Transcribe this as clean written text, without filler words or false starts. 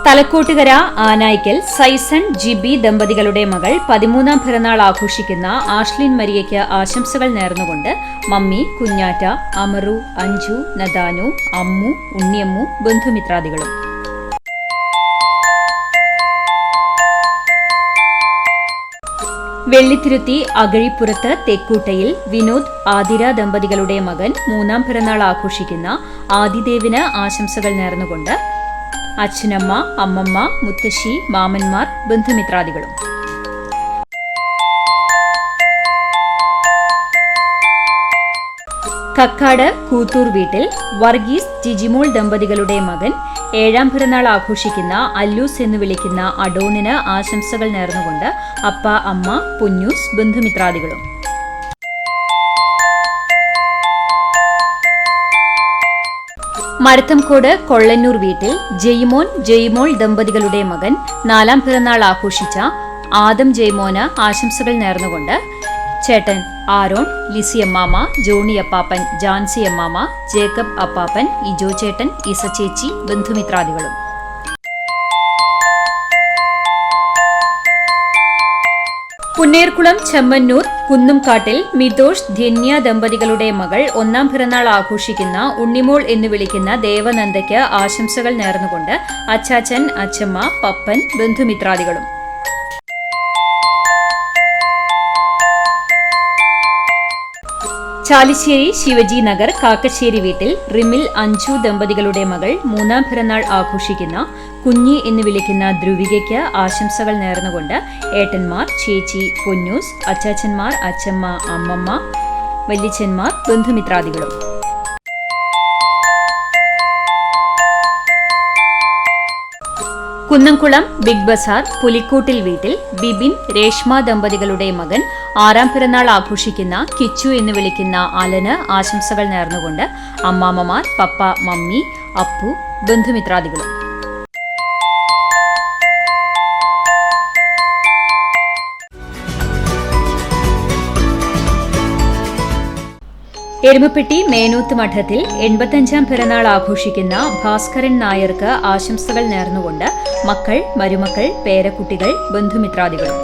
Thalakkottukara Anaykkal സൈസൺ GB ദമ്പതികളുടെ മകൾ 13ാം പിറന്നാൾ ആഘോഷിക്കുന്ന ആഷ്ലിൻ മരിയയ്ക്ക് ആശംസകൾ നേർന്നുകൊണ്ട് മമ്മി, കുഞ്ഞാറ്റ, അമറു, അഞ്ജു, നദാനു, അമ്മു, ഉണ്ണിയമ്മു, ബന്ധുമിത്രാദികളും. വെള്ളിത്തിരുത്തി അകഴിപ്പുറത്ത് തെക്കൂട്ടയിൽ വിനോദ്, ആതിര ദമ്പതികളുടെ മകൻ 3ാം പിറന്നാൾ ആഘോഷിക്കുന്ന ആദിദേവിന് ആശംസകൾ നേർന്നുകൊണ്ട് അച്ഛനമ്മ, അമ്മമ്മ, മുത്തശ്ശി, മാമന്മാർ, ബന്ധുമിത്രാദികളും. കക്കാട് കൂത്തൂർ വീട്ടിൽ വർഗീസ്, ജിജിമോൾ ദമ്പതികളുടെ മകൻ 7ാം പിറന്നാൾ ആഘോഷിക്കുന്ന അല്ലൂസ് എന്ന് വിളിക്കുന്ന അഡോണിന് ആശംസകൾ നേർന്നുകൊണ്ട് അപ്പ, അമ്മ, പുന്നൂസ്, ബന്ധുമിത്രാദികളും. മരത്തംകോട് കൊള്ളന്നൂർ വീട്ടിൽ ജയ്മോൻ, ജയ്മോൾ ദമ്പതികളുടെ മകൻ 4ാം പിറന്നാൾ ആഘോഷിച്ച ആദം ജയ്മോന് ആശംസകൾ നേർന്നുകൊണ്ട് ചേട്ടൻ ആരോൺ, ലിസി അമ്മാമ, ജോണി അപ്പാപ്പൻ, ജാൻസി അമ്മാമ, ജേക്കബ് അപ്പാപ്പൻ, ഇജോ ചേട്ടൻ, ഇസ ചേച്ചി, ബന്ധുമിത്രാദികളും. പുന്നേർകുളം ചെമ്മന്നൂർ കുന്നുംകാട്ടിൽ മിതോഷ്, ധന്യ ദമ്പതികളുടെ മകൾ 1ാം പിറന്നാൾ ആഘോഷിക്കുന്ന ഉണ്ണിമോൾ എന്ന് വിളിക്കുന്ന ദേവനന്ദയ്ക്ക് ആശംസകൾ നേർന്നുകൊണ്ട് അച്ചാച്ചൻ, അച്ചമ്മ, പപ്പൻ, ബന്ധുമിത്രാദികളും. ചാലിശ്ശേരി ശിവജി നഗർ കാക്കശ്ശേരി വീട്ടിൽ റിമിൽ, അഞ്ജു ദമ്പതികളുടെ മകൾ 3ാം പിറന്നാൾ ആഘോഷിക്കുന്ന കുഞ്ഞി എന്ന് വിളിക്കുന്ന ധ്രുവികയ്ക്ക് ആശംസകൾ നേർന്നുകൊണ്ട് ഏട്ടന്മാർ, ചേച്ചി, പൊന്നൂസ്, അച്ചാച്ചന്മാർ, അച്ചമ്മ, അമ്മമ്മ, വല്യച്ഛന്മാർ, ബന്ധുമിത്രാദികളും. കുന്നംകുളം ബിഗ് ബസാർ പുലിക്കോട്ടിൽ വീട്ടിൽ ബിബിൻ, രേഷ്മ ദമ്പതികളുടെ മകൻ 6ാം പിറന്നാൾ ആഘോഷിക്കുന്ന കിച്ചു എന്ന് വിളിക്കുന്ന അലന് ആശംസകൾ നേർന്നുകൊണ്ട് അമ്മാമ്മമാർ, പപ്പ, മമ്മി, അപ്പു, ബന്ധുമിത്രാദികളും. എരുമപ്പെട്ടി മേനൂത്ത് മഠത്തിൽ 85ാം പിറന്നാൾ ആഘോഷിക്കുന്ന ഭാസ്കരൻ നായർക്ക് ആശംസകൾ നേർന്നുകൊണ്ട് മക്കൾ, മരുമക്കൾ, പേരക്കുട്ടികൾ, ബന്ധുമിത്രാദികളും.